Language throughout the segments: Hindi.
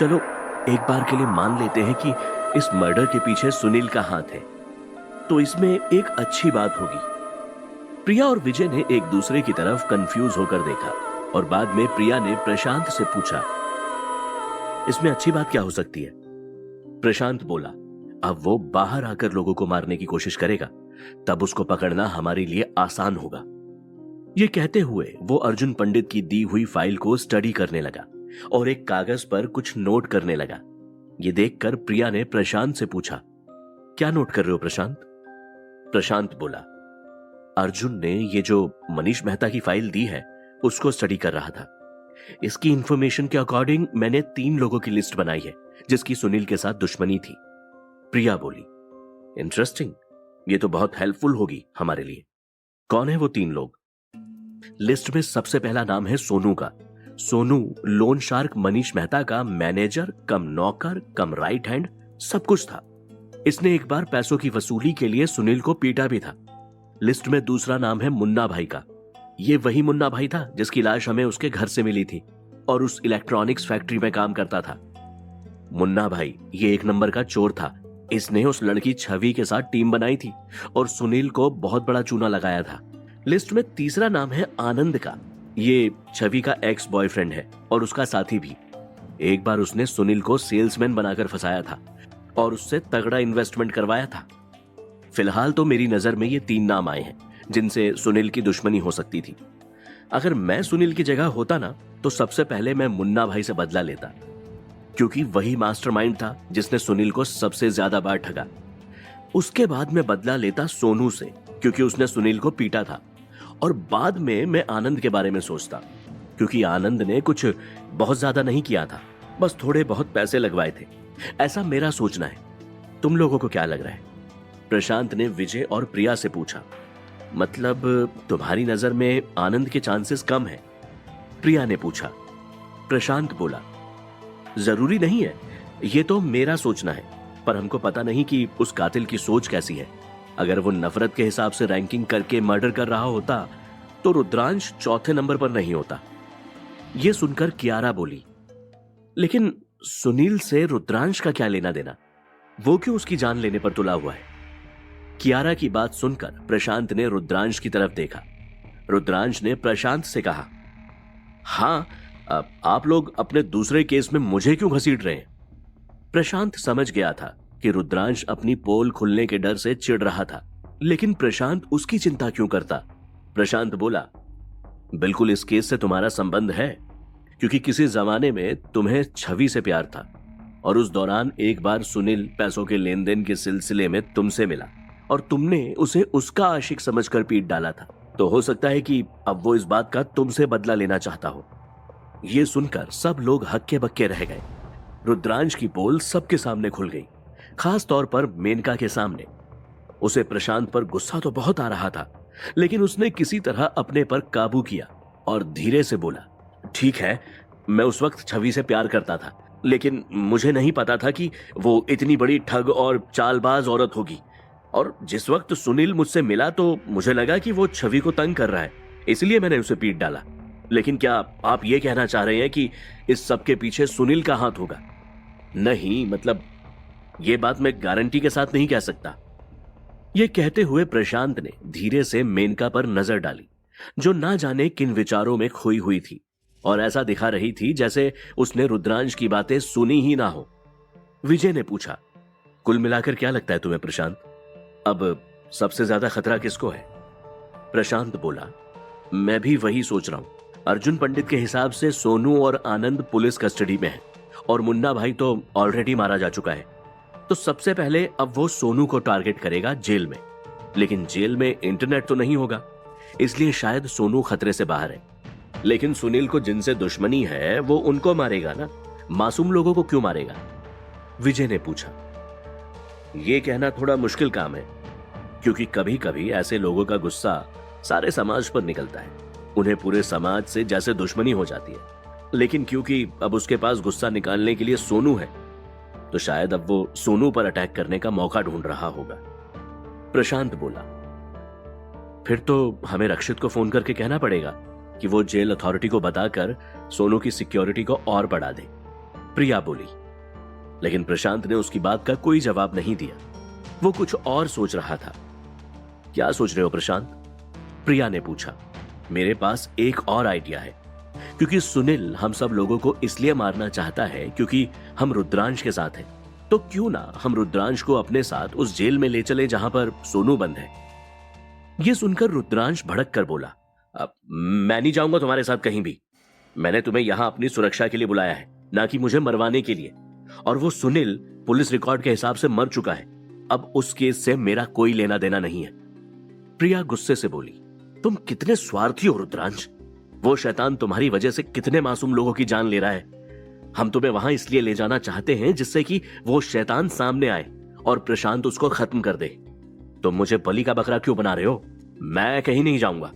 चलो एक बार के लिए मान लेते हैं कि इस मर्डर के पीछे सुनील का हाथ है, तो इसमें एक अच्छी बात होगी। प्रिया और विजय ने एक दूसरे की तरफ कंफ्यूज होकर देखा और बाद में प्रिया ने प्रशांत से पूछा, इसमें अच्छी बात क्या हो सकती है? प्रशांत बोला, अब वो बाहर आकर लोगों को मारने की कोशिश करेगा, तब उसको पकड़ना हमारे लिए आसान होगा। ये कहते हुए वो अर्जुन पंडित की दी हुई फाइल को स्टडी करने लगा और एक कागज पर कुछ नोट करने लगा। ये देखकर प्रिया ने प्रशांत से पूछा, क्या नोट कर रहे हो प्रशांत? प्रशांत बोला, अर्जुन ने ये जो मनीष मेहता की फाइल दी है उसको स्टडी कर रहा था। इसकी इंफॉर्मेशन के अकॉर्डिंग मैंने 3 लोगों की लिस्ट बनाई है जिसकी सुनील के साथ दुश्मनी थी। प्रिया बोली, इंटरेस्टिंग, ये तो बहुत हेल्पफुल होगी हमारे लिए। कौन है वो 3 लोग? लिस्ट में सबसे पहला नाम है सोनू का। सोनू लोन शार्क मनीष मेहता का मैनेजर कम नौकर कम राइट हैंड सब कुछ था। इसने एक बार पैसों की वसूली के लिए सुनील को पीटा भी था। लिस्ट में दूसरा नाम है मुन्ना भाई का। ये वही मुन्ना भाई था जिसकी लाश हमें उसके घर से मिली थी और उस इलेक्ट्रॉनिक्स फैक्ट्री में काम करता था। मुन्ना भाई ये 1 नंबर का चोर था। इसने उस लड़की छवि के साथ टीम बनाई थी और सुनील को बहुत बड़ा चूना लगाया था। लिस्ट में तीसरा नाम है आनंद का। ये छवि का एक्स बॉयफ्रेंड है और उसका साथी भी। एक बार उसने सुनील को सेल्समैन बनाकर फंसाया था और उससे तगड़ा इन्वेस्टमेंट करवाया था। फिलहाल तो मेरी नजर में ये 3 नाम आए हैं जिनसे सुनील की दुश्मनी हो सकती थी। अगर मैं सुनील की जगह होता ना तो सबसे पहले मैं मुन्ना भाई से बदला लेता, क्योंकि वही मास्टरमाइंड था जिसने सुनील को सबसे ज्यादा बार ठगा। उसके बाद मैं बदला लेता सोनू से, क्योंकि उसने सुनील को पीटा था। और बाद में मैं आनंद के बारे में सोचता, क्योंकि आनंद ने कुछ बहुत ज्यादा नहीं किया था, बस थोड़े बहुत पैसे लगवाए थे। ऐसा मेरा सोचना है। तुम लोगों को क्या लग रहा है? प्रशांत ने विजय और प्रिया से पूछा। मतलब तुम्हारी नजर में आनंद के चांसेस कम है? प्रिया ने पूछा। प्रशांत बोला, जरूरी नहीं है, ये तो मेरा सोचना है, पर हमको पता नहीं कि उस कातिल की सोच कैसी है। अगर वो नफरत के हिसाब से रैंकिंग करके मर्डर कर रहा होता तो रुद्रांश 4थे नंबर पर नहीं होता। ये सुनकर कियारा बोली, लेकिन सुनील से रुद्रांश का क्या लेना देना? वो क्यों उसकी जान लेने पर तुला हुआ है? कियारा की बात सुनकर प्रशांत ने रुद्रांश की तरफ देखा। रुद्रांश ने प्रशांत से कहा, हाँ, आप लोग अपने दूसरे केस में मुझे क्यों घसीट रहे हैं? प्रशांत समझ गया था कि रुद्रांश अपनी पोल खुलने के डर से चिढ़ रहा था, लेकिन प्रशांत उसकी चिंता क्यों करता? प्रशांत बोला, बिल्कुल इस केस से तुम्हारा संबंध है, क्योंकि किसी जमाने में तुम्हें छवि से प्यार था और उस दौरान एक बार सुनील पैसों के लेन देन के सिलसिले में तुमसे मिला और तुमने उसे उसका आशिक समझकर पीट डाला था। तो हो सकता है कि अब वो इस बात का तुमसे बदला लेना चाहता हो। ये सुनकर सब लोग हक्के बक्के रह गए। रुद्रांश की पोल सबके सामने खुल गई, खास तौर पर मेनका के सामने। उसे प्रशांत पर गुस्सा तो बहुत आ रहा था, लेकिन उसने किसी तरह अपने पर काबू किया और धीरे से बोला, ठीक है, मैं उस वक्त छवि से प्यार करता था, लेकिन मुझे नहीं पता था कि वो इतनी बड़ी ठग और चालबाज औरत होगी। और जिस वक्त सुनील मुझसे मिला तो मुझे लगा कि वो छवि को तंग कर रहा है, इसलिए मैंने उसे पीट डाला। लेकिन क्या आप ये कहना चाह रहे हैं कि इस सब के पीछे सुनील का हाथ होगा? नहीं, मतलब ये बात मैं गारंटी के साथ नहीं कह सकता। ये कहते हुए प्रशांत ने धीरे से मेनका पर नजर डाली, जो ना जाने किन विचारों में खोई हुई थी और ऐसा दिखा रही थी जैसे उसने रुद्रांश की बातें सुनी ही ना हो। विजय ने पूछा, कुल मिलाकर क्या लगता है तुम्हें प्रशांत, अब सबसे ज्यादा खतरा किसको है? प्रशांत बोला, मैं भी वही सोच रहा हूं। अर्जुन पंडित के हिसाब से सोनू और आनंद पुलिस कस्टडी में है और मुन्ना भाई तो ऑलरेडी मारा जा चुका है। तो सबसे पहले अब वो सोनू को टारगेट करेगा जेल में, लेकिन जेल में इंटरनेट तो नहीं होगा, इसलिए शायद सोनू खतरे से बाहर है। लेकिन सुनील को जिनसे दुश्मनी है वो उनको मारेगा ना, मासूम लोगों को क्यों मारेगा? विजय ने पूछा। ये कहना थोड़ा मुश्किल काम है, क्योंकि कभी कभी ऐसे लोगों का गुस्सा सारे समाज पर निकलता है, उन्हें पूरे समाज से जैसे दुश्मनी हो जाती है। लेकिन क्योंकि अब उसके पास गुस्सा निकालने के लिए सोनू है, तो शायद अब वो सोनू पर अटैक करने का मौका ढूंढ रहा होगा। प्रशांत बोला, फिर तो हमें रक्षित को फोन करके कहना पड़ेगा कि वो जेल अथॉरिटी को बताकर सोनू की सिक्योरिटी को और बढ़ा दे। प्रिया बोली। लेकिन प्रशांत ने उसकी बात का कोई जवाब नहीं दिया। वो कुछ और सोच रहा था। क्या सोच रहे हो प्रशांत? प्रिया ने पूछा। मेरे पास एक और आइडिया है। क्योंकि सुनील हम सब लोगों को इसलिए मारना चाहता है क्योंकि हम रुद्रांश के साथ हैं। तो क्यों ना हम रुद्रांश को अपने साथ उस जेल में ले चले जहां पर सोनू बंद है। यह सुनकर रुद्रांश भड़क कर बोला, अब मैं नहीं जाऊंगा तुम्हारे साथ कहीं भी। मैंने तुम्हें यहां अपनी सुरक्षा के लिए बुलाया है, ना कि मुझे मरवाने के लिए। और वो सुनील पुलिस रिकॉर्ड के हिसाब से मर चुका है। अब उस केस से मेरा कोई लेना देना नहीं है। प्रिया गुस्से से बोली, तुम कितने स्वार्थी हो रुद्रांश। वो शैतान तुम्हारी वजह से कितने मासूम लोगों की जान ले रहा है। हम तुम्हें वहां इसलिए ले जाना चाहते हैं जिससे कि वो शैतान सामने आए और प्रशांत उसको खत्म कर दे। तुम मुझे बलि का बकरा क्यों बना रहे हो? मैं कहीं नहीं जाऊंगा,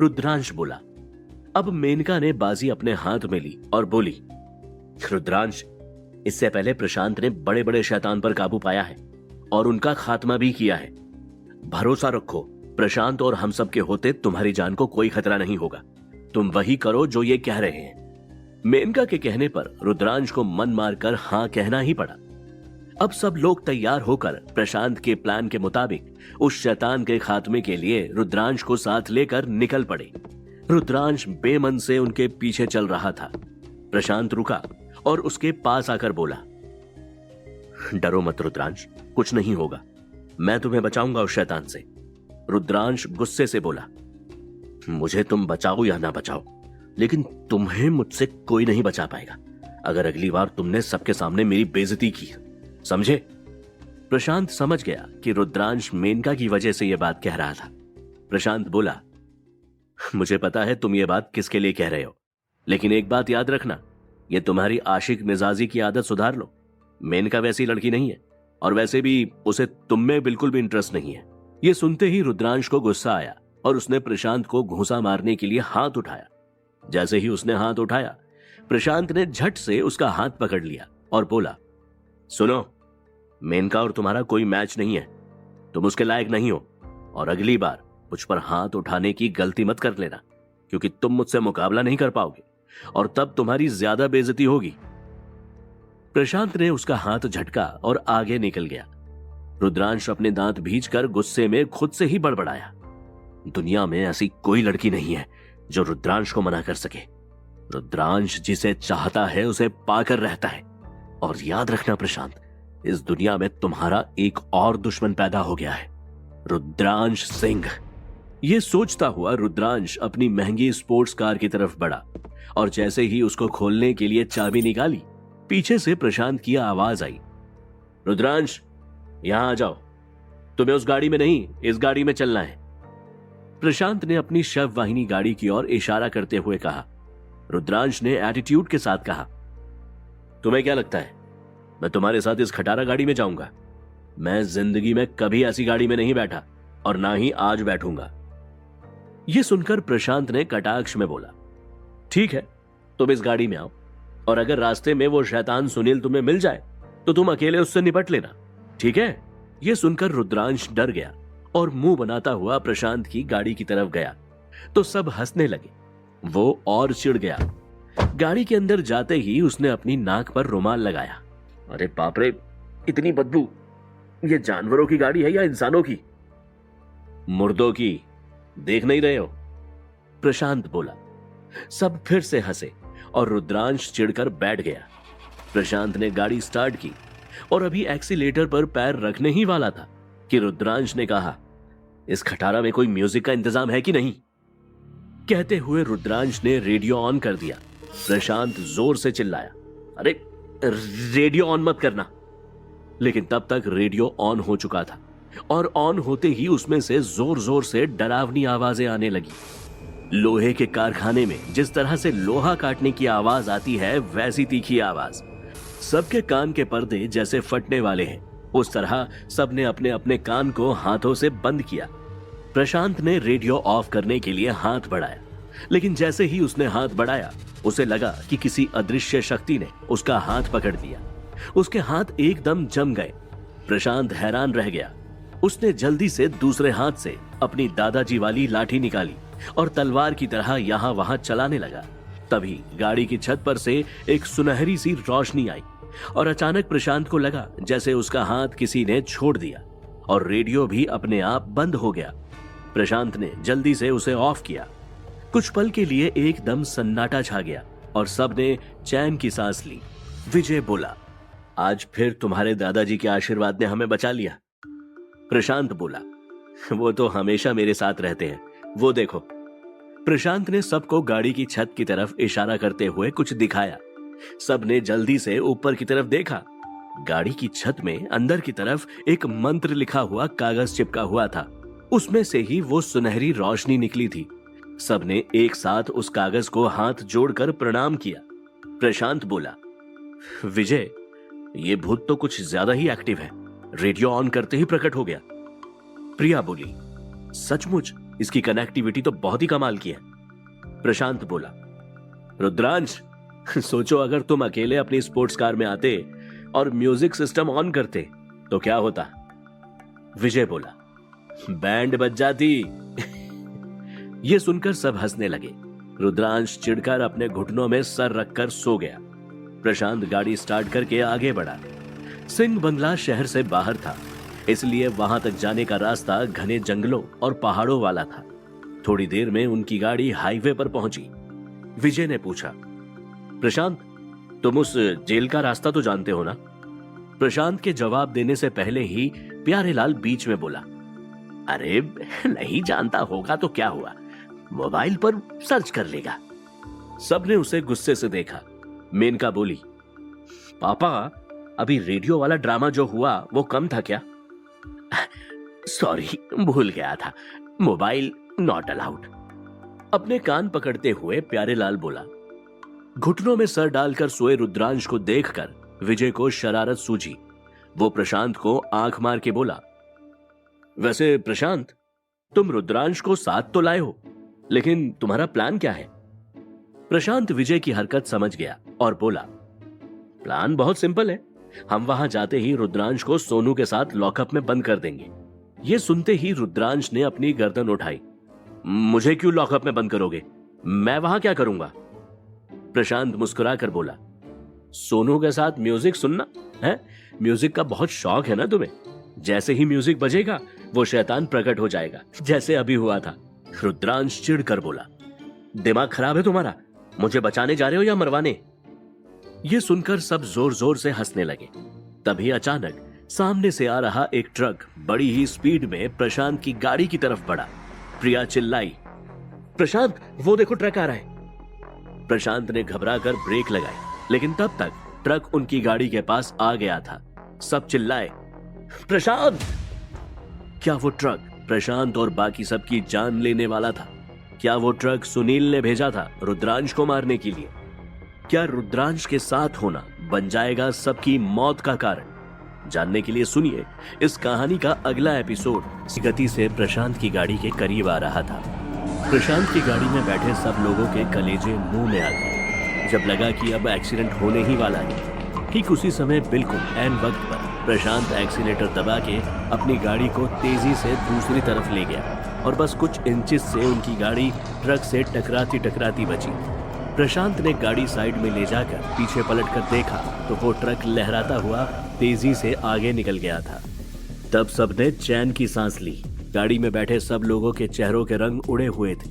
रुद्रांश बोला। अब मेनका ने बाजी अपने हाथ में ली और बोली, रुद्रांश, इससे पहले प्रशांत ने बड़े बड़े शैतान पर काबू पाया है और उनका खात्मा भी किया है। भरोसा रखो, प्रशांत और हम सब के होते तुम्हारी जान को कोई खतरा नहीं होगा। तुम वही करो जो ये कह रहे हैं। मेनका के कहने पर रुद्रांश को मन मारकर हां कहना ही पड़ा। अब सब लोग तैयार होकर प्रशांत के प्लान के मुताबिक उस शैतान के खात्मे के लिए रुद्रांश को साथ लेकर निकल पड़े। रुद्रांश बेमन से उनके पीछे चल रहा था। प्रशांत रुका और उसके पास आकर बोला, डरो मत रुद्रांश, कुछ नहीं होगा। मैं तुम्हें बचाऊंगा उस शैतान से। रुद्रांश गुस्से से बोला, मुझे तुम बचाओ या ना बचाओ, लेकिन तुम्हें मुझसे कोई नहीं बचा पाएगा अगर अगली बार तुमने सबके सामने मेरी बेइज्जती की, समझे? प्रशांत समझ गया कि रुद्रांश मेनका की वजह से यह बात कह रहा था। प्रशांत बोला, मुझे पता है तुम ये बात किसके लिए कह रहे हो, लेकिन एक बात याद रखना, ये तुम्हारी आशिक मिजाजी की आदत सुधार लो। मेनका वैसी लड़की नहीं है और वैसे भी उसे तुम में बिल्कुल भी इंटरेस्ट नहीं है। ये सुनते ही रुद्रांश को गुस्सा आया और उसने प्रशांत को घूंसा मारने के लिए हाथ उठाया। जैसे ही उसने हाथ उठाया, प्रशांत ने झट से उसका हाथ पकड़ लिया और बोला, सुनो, मेनका और तुम्हारा कोई मैच नहीं है। तुम उसके लायक नहीं हो और अगली बार मुझ पर हाथ उठाने की गलती मत कर लेना, क्योंकि तुम मुझसे मुकाबला नहीं कर पाओगे और तब तुम्हारी ज्यादा बेइज्जती होगी। प्रशांत ने उसका हाथ झटका और आगे निकल गया। रुद्रांश अपने दांत भींचकर गुस्से में खुद से ही बड़बड़ाया, दुनिया में ऐसी कोई लड़की नहीं है जो रुद्रांश को मना कर सके। रुद्रांश जिसे चाहता है उसे पाकर रहता है। और याद रखना प्रशांत, इस दुनिया में तुम्हारा एक और दुश्मन पैदा हो गया है, रुद्रांश सिंह। यह सोचता हुआ रुद्रांश अपनी महंगी स्पोर्ट्स कार की तरफ बढ़ा और जैसे ही उसको खोलने के लिए चाबी निकाली, पीछे से प्रशांत की आवाज आई, रुद्रांश, यहां आ जाओ। तुम्हें उस गाड़ी में नहीं, इस गाड़ी में चलना है। प्रशांत ने अपनी शव वाहिनी गाड़ी की ओर इशारा करते हुए कहा। रुद्रांश ने एटीट्यूड के साथ कहा, तुम्हें क्या लगता है मैं तुम्हारे साथ इस खटारा गाड़ी में जाऊंगा? मैं जिंदगी में कभी ऐसी गाड़ी में नहीं बैठा और ना ही आज बैठूंगा। यह सुनकर प्रशांत ने कटाक्ष में बोला, ठीक है, तुम इस गाड़ी में आओ और अगर रास्ते में वो शैतान सुनील तुम्हें मिल जाए तो तुम अकेले उससे निपट लेना, ठीक है? यह सुनकर रुद्रांश डर गया और मुंह बनाता हुआ प्रशांत की गाड़ी की तरफ गया तो सब हंसने लगे। वो और चिढ़ गया। गाड़ी के अंदर जाते ही उसने अपनी नाक पर रुमाल लगाया। अरे बाप रे, इतनी बदबू! ये जानवरों की गाड़ी है या इंसानों की? मुर्दों की, देख नहीं रहे हो? प्रशांत बोला। सब फिर से हंसे और रुद्रांश चिढ़कर बैठ गया। प्रशांत ने गाड़ी स्टार्ट की और अभी एक्सीलेटर पर पैर रखने ही वाला था कि रुद्रांश ने कहा, इस खटारा में कोई म्यूजिक का इंतजाम है कि नहीं? कहते हुए रुद्रांश ने रेडियो ऑन कर दिया। प्रशांत जोर से चिल्लाया, अरे रेडियो ऑन मत करना। लेकिन तब तक रेडियो ऑन हो चुका था और ऑन होते ही उसमें से जोर जोर से डरावनी आवाजें आने लगी। लोहे के कारखाने में जिस तरह से लोहा काटने की आवाज आती है, वैसी तीखी आवाज। सबके कान के पर्दे जैसे फटने वाले हैं, उस तरह सबने अपने अपने कान को हाथों से बंद किया। प्रशांत ने रेडियो ऑफ करने के लिए हाथ बढ़ाया, लेकिन जैसे ही उसने हाथ बढ़ाया, उसे लगा कि किसी अदृश्य शक्ति ने उसका हाथ पकड़ लिया। उसके हाथ एकदम जम गए। प्रशांत हैरान रह गया। उसने जल्दी से दूसरे हाथ से अपनी दादाजी वाली लाठी निकाली और तलवार की तरह यहां वहां चलाने लगा। तभी गाड़ी की छत पर से एक सुनहरी सी रोशनी आई और अचानक प्रशांत को लगा जैसे उसका हाथ किसी ने छोड़ दिया और रेडियो भी अपने आप बंद हो गया। प्रशांत ने जल्दी से उसे ऑफ किया। कुछ पल के लिए एकदम सन्नाटा छा गया और सबने चैन की सांस ली। विजय बोला, आज फिर तुम्हारे दादाजी के आशीर्वाद ने हमें बचा लिया। प्रशांत बोला, वो तो हमेशा मेरे साथ रहते हैं, वो देखो। प्रशांत ने सबको गाड़ी की छत की तरफ इशारा करते हुए कुछ दिखाया। सबने जल्दी से ऊपर की तरफ देखा। गाड़ी की छत में अंदर की तरफ एक मंत्र लिखा हुआ कागज चिपका हुआ था। उसमें से ही वो सुनहरी रोशनी निकली थी। सबने एक साथ उस कागज को हाथ जोड़कर प्रणाम किया। प्रशांत बोला, विजय, ये भूत तो कुछ ज्यादा ही एक्टिव है, रेडियो ऑन करते ही प्रकट हो गया। प्रिया बोली, सचमुच इसकी कनेक्टिविटी तो बहुत ही कमाल की है। प्रशांत बोला, रुद्रांश, सोचो अगर तुम अकेले अपनी स्पोर्ट्स कार में आते और म्यूजिक सिस्टम ऑन करते तो क्या होता। विजय बोला, बैंड बज जाती। ये सुनकर सब हंसने लगे। रुद्रांश चिढ़कर अपने घुटनों में सर रखकर सो गया। प्रशांत गाड़ी स्टार्ट करके आगे बढ़ा। सिंह बंगला शहर से बाहर था, इसलिए वहां तक जाने का रास्ता घने जंगलों और पहाड़ों वाला था। थोड़ी देर में उनकी गाड़ी हाईवे पर पहुंची। विजय ने पूछा, प्रशांत, तुम उस जेल का रास्ता तो जानते हो ना? प्रशांत के जवाब देने से पहले ही प्यारेलाल बीच में बोला, अरे नहीं जानता होगा तो क्या हुआ, मोबाइल पर सर्च कर लेगा। सबने उसे गुस्से से देखा। मेनका बोली, पापा, अभी रेडियो वाला ड्रामा जो हुआ वो कम था क्या? सॉरी, भूल गया था, मोबाइल नॉट अलाउड। अपने कान पकड़ते हुए प्यारेलाल बोला। घुटनों में सर डालकर सोए रुद्रांश को देखकर विजय को शरारत सूझी। वो प्रशांत को आंख मार के बोला, वैसे प्रशांत, तुम रुद्रांश को साथ तो लाए हो, लेकिन तुम्हारा प्लान क्या है? प्रशांत विजय की हरकत समझ गया और बोला, प्लान बहुत सिंपल है, हम वहां जाते ही रुद्रांश को सोनू के साथ लॉकअप में बंद कर देंगे। ये सुनते ही रुद्रांश ने अपनी गर्दन उठाई। मुझे क्यों लॉकअप में बंद करोगे? मैं वहां क्या करूंगा? प्रशांत मुस्कुराकर बोला, सोनू के साथ म्यूजिक सुनना है? म्यूजिक का बहुत शौक है ना तुम्हें? जैसे ही म्यूजिक बजेगा वो शैतान प्रकट हो जाएगा, जैसे अभी हुआ था। रुद्रांश चिढ़कर बोला, दिमाग खराब है तुम्हारा? मुझे बचाने जा रहे हो या मरवाने? ये सुनकर सब जोर जोर से हंसने लगे। तभी अचानक सामने से आ रहा एक ट्रक बड़ी ही स्पीड में प्रशांत की गाड़ी की तरफ बढ़ा। प्रिया चिल्लाई, प्रशांत, वो देखो ट्रक आ रहा है। प्रशांत ने घबराकर ब्रेक लगाई, लेकिन तब तक ट्रक उनकी गाड़ी के पास आ गया था। सब चिल्लाए, प्रशांत! क्या वो ट्रक प्रशांत और बाकी सबकी जान लेने वाला था? क्या वो ट्रक सुनील ने भेजा था रुद्रांश को मारने के लिए? क्या रुद्रांश के साथ होना बन जाएगा सबकी मौत का कारण? जानने के लिए सुनिए इस कहानी का अगला एपिसोड। गति से प्रशांत की गाड़ी के करीब आ रहा था। प्रशांत की गाड़ी में बैठे सब लोगों के कलेजे मुंह में आ गए। जब लगा कि अब एक्सीडेंट होने ही वाला है, ठीक उसी समय बिल्कुल ऐन वक्त पर प्रशांत एक्सीलेटर दबा के अपनी गाड़ी को तेजी से दूसरी तरफ ले गया और बस कुछ इंचेस से उनकी गाड़ी ट्रक से टकराती टकराती बची। प्रशांत ने गाड़ी साइड में ले जाकर पीछे पलटकर देखा तो वो ट्रक लहराता हुआ तेजी से आगे निकल गया था। तब सबने चैन की सांस ली। गाड़ी में बैठे सब लोगों के चेहरों के रंग उड़े हुए थे।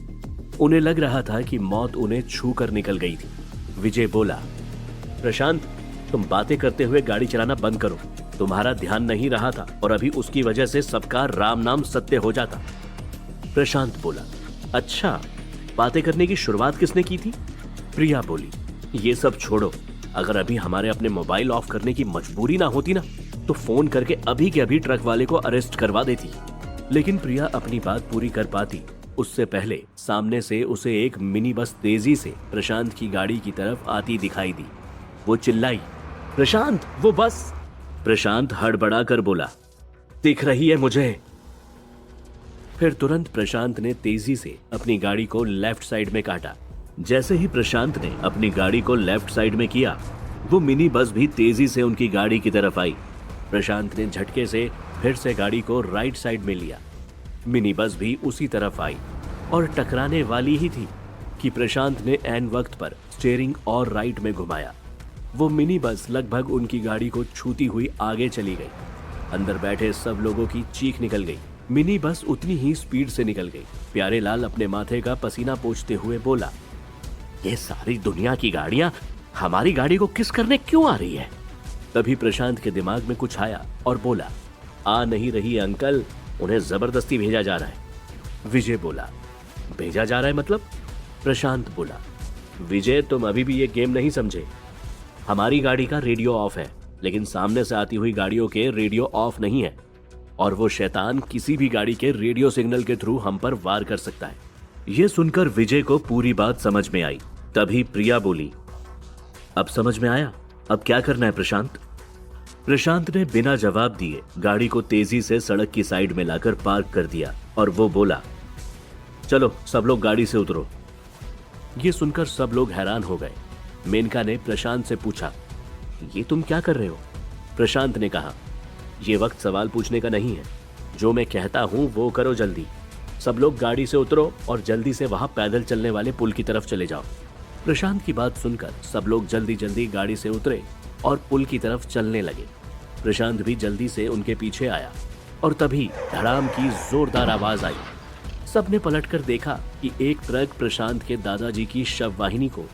उन्हें लग रहा था कि मौत उन्हें छू कर निकल गई थी। विजय बोला, प्रशांत, तुम बातें करते हुए गाड़ी चलाना बंद करो। तुम्हारा ध्यान नहीं रहा था और अभी उसकी वजह से सबका राम नाम सत्य हो जाता। प्रशांत बोला, अच्छा, बातें करने की शुरुआत किसने की थी? प्रिया बोली, ये सब छोड़ो, अगर अभी हमारे अपने मोबाइल ऑफ करने की मजबूरी ना होती ना, तो फोन करके अभी के अभी ट्रक वाले को अरेस्ट करवा देती। लेकिन प्रिया अपनी बात पूरी कर पाती उससे पहले सामने से उसे एक मिनी बस तेजी से प्रशांत की गाड़ी की तरफ आती दिखाई दी। वो चिल्लाई, प्रशांत, वो बस! प्रशांत हड़बड़ा कर बोला, दिख रही है मुझे। फिर तुरंत प्रशांत ने तेजी से अपनी गाड़ी को लेफ्ट साइड में काटा। जैसे ही प्रशांत ने अपनी गाड़ी को लेफ्ट साइड में किया, वो मिनी बस भी तेजी से उनकी गाड़ी की तरफ आई। प्रशांत ने झटके से फिर से गाड़ी को राइट साइड में लिया। मिनी बस भी उसी तरफ आई और टकराने वाली ही थी। कि प्रशांत ने ऐन वक्त पर स्टीयरिंग और राइट में घुमाया। वो मिनी बस लगभग उनकी गाड़ी को छूती हुई आगे चली गई। अंदर बैठे सब लोगों की चीख निकल गई। मिनी बस उतनी ही स्पीड से निकल गई। प्यारेलाल अपने माथे का पसीना पोंछते हुए बोला, ये सारी दुनिया की गाड़ियां हमारी गाड़ी को किस करने क्यों आ रही है? तभी प्रशांत के दिमाग में कुछ आया और बोला, आ नहीं रही अंकल, उन्हें जबरदस्ती भेजा जा रहा है। विजय बोला, भेजा जा रहा है मतलब? प्रशांत बोला, विजय तुम अभी भी ये गेम नहीं समझे। हमारी गाड़ी का रेडियो ऑफ है, लेकिन सामने से आती हुई गाड़ियों के रेडियो ऑफ नहीं है, और वो शैतान किसी भी गाड़ी के रेडियो सिग्नल के थ्रू हम पर वार कर सकता है। ये सुनकर विजय को पूरी बात समझ में आई। तभी प्रिया बोली, अब समझ में आया, अब क्या करना है प्रशांत? प्रशांत ने बिना जवाब दिए गाड़ी को तेजी से सड़क की साइड में लाकर पार्क कर दिया और वो बोला, चलो सब लोग गाड़ी से उतरो। ये सुनकर सब लोग हैरान हो गए। मेनका ने प्रशांत से पूछा, ये तुम क्या कर रहे हो? प्रशांत ने कहा, ये वक्त सवाल पूछने का नहीं है, जो मैं कहता हूं वो करो जल्दी। सब लोग गाड़ी से उतरो और जल्दी से वहां पैदल चलने वाले पुल की तरफ चले जाओ। प्रशांत की बात सुनकर सब लोग जल्दी जल्दी गाड़ी से उतरे और पुल की तरफ चलने लगे। प्रशांत भी जल्दी से उनके पीछे आया और तभी धड़ाम की जोरदार आवाज आई। सबने पलटकर देखा कि एक ट्रक प्रशांत के दादाजी की शववाहिनी को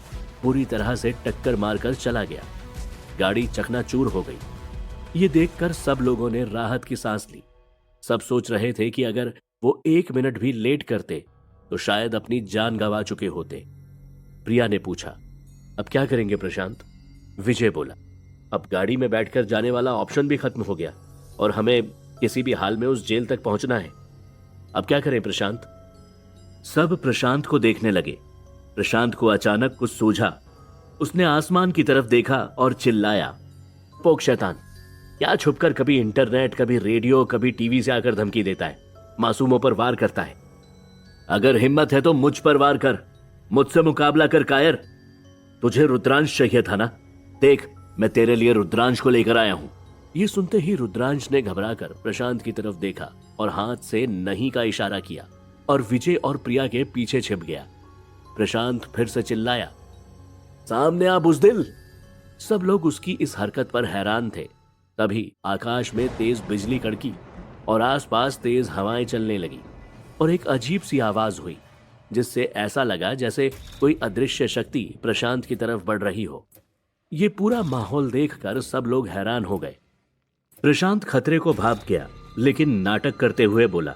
पूरी तरह से टक्कर मारकर चला गया। गाड़ी चकनाचूर हो गई। ये देखकर सब लोगों ने राहत की सांस ली। सब सोच रहे थे कि अगर वो 1 मिनट भी लेट करते तो शायद अपनी जान गंवा चुके होते। प्रिया ने पूछा, अब क्या करेंगे प्रशांत? विजय बोला, अब गाड़ी में बैठकर जाने वाला ऑप्शन भी खत्म हो गया और हमें किसी भी हाल में उस जेल तक पहुंचना है। अब क्या करें प्रशांत? सब प्रशांत को देखने लगे। प्रशांत को अचानक कुछ सूझा। उसने आसमान की तरफ देखा और चिल्लाया, पोक शैतान, क्या छुपकर कभी इंटरनेट, कभी रेडियो, कभी टीवी से आकर धमकी देता है, मासूमों पर वार करता है। अगर हिम्मत है तो मुझ पर वार कर, मुझसे मुकाबला कर कायर। तुझे रुद्रांश चाहिए था ना? देख, मैं तेरे लिए रुद्रांश को लेकर आया हूं। ये सुनते ही रुद्रांश ने घबराकर प्रशांत की तरफ देखा और हाथ से नहीं का इशारा किया और विजय और प्रिया के पीछे छिप गया। प्रशांत फिर से चिल्लाया, सामने आ बुज़दिल। सब लोग उसकी इस हरकत पर हैरान थे। तभी आकाश में तेज बिजली कड़की और आसपास तेज हवाएं चलने लगी और एक अजीब सी आवाज हुई, जिससे ऐसा लगा जैसे कोई अदृश्य शक्ति प्रशांत की तरफ बढ़ रही हो। ये पूरा माहौल देखकर सब लोग हैरान हो गए। प्रशांत खतरे को भाप गया, लेकिन नाटक करते हुए बोला,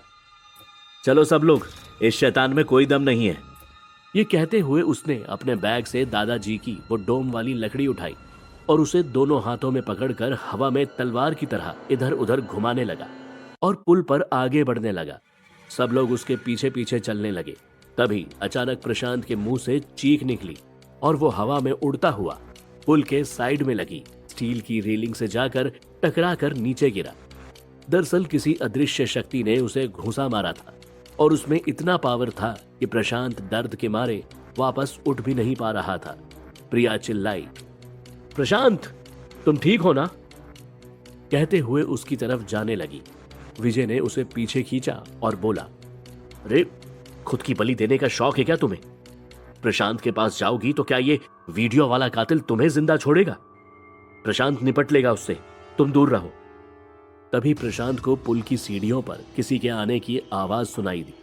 चलो सब लोग, इस शैतान में कोई दम नहीं है। ये कहते हुए उसने अपने बैग से दादाजी की वो डोम वाली लकड़ी उठाई और उसे दोनों हाथों में पकड़कर हवा में तलवार की तरह इधर उधर घुमाने लगा और पुल पर आगे बढ़ने लगा। सब लोग उसके पीछे पीछे चलने लगे। तभी अचानक प्रशांत के मुंह से चीख निकली और वो हवा में उड़ता हुआ पुल के साइड में लगी स्टील की रेलिंग से जाकर टकराकर नीचे गिरा। दरअसल किसी अदृश्य शक्ति ने उसे घूंसा मारा था और उसमें इतना पावर था कि प्रशांत दर्द के मारे वापस उठ भी नहीं पा रहा था। प्रिया चिल्लाई, प्रशांत, तुम ठीक हो ना? कहते हुए उसकी तरफ जाने लगी। विजय ने उसे पीछे खींचा और बोला, अरे, खुद की बलि देने का शौक है क्या तुम्हें? प्रशांत के पास जाओगी तो क्या ये वीडियो वाला कातिल तुम्हें जिंदा छोड़ेगा? प्रशांत निपट लेगा उससे, तुम दूर रहो। तभी प्रशांत को पुल की सीढ़ियों पर किसी के आने की आवाज सुनाई दी।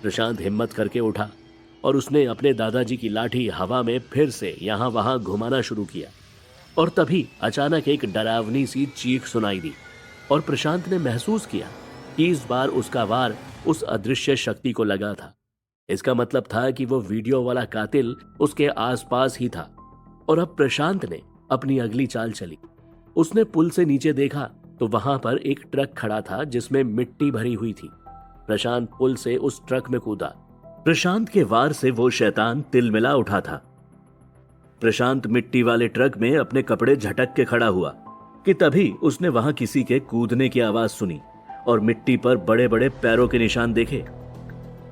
प्रशांत हिम्मत करके उठा और उसने अपने दादाजी की लाठी हवा में फिर से यहां वहां घुमाना शुरू किया और तभी अचानक एक डरावनी सी चीख सुनाई दी और प्रशांत ने महसूस किया कि इस बार उसका वार उस अदृश्य शक्ति को लगा था। इसका मतलब था कि वो वीडियो वाला कातिल उसके आसपास ही था और अब प्रशांत ने अपनी अगली चाल चली। उसने पुल से नीचे देखा तो वहां पर एक ट्रक खड़ा था जिसमें मिट्टी भरी हुई थी। प्रशांत पुल से उस ट्रक में कूदा। प्रशांत के वार से वो शैतान तिलमिला उठा था। प्रशांत मिट्टी वाले ट्रक में अपने कपड़े झटक के खड़ा हुआ कि तभी उसने वहां किसी के कूदने की आवाज सुनी और मिट्टी पर बड़े बड़े पैरों के निशान देखे।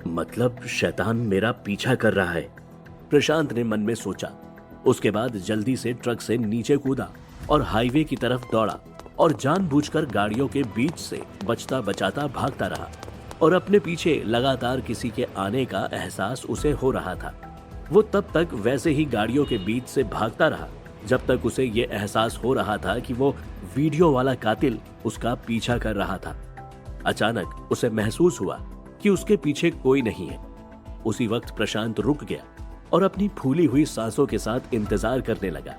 मतलब शैतान मेरा पीछा कर रहा है, प्रशांत ने मन में सोचा। उसके बाद जल्दी से ट्रक से नीचे कूदा और हाईवे की तरफ दौड़ा और जानबूझकर गाड़ियों के बीच से बचता बचाता भागता रहा और अपने पीछे लगातार किसी के आने का एहसास उसे हो रहा था। वो तब तक वैसे ही गाड़ियों के बीच से भागता रहा जब तक उसे ये एहसास हो रहा था कि वो वीडियो वाला कातिल उसका पीछा कर रहा था। अचानक उसे महसूस हुआ कि उसके पीछे कोई नहीं है। उसी वक्त प्रशांत रुक गया और अपनी फूली हुई सांसों के साथ इंतजार करने लगा।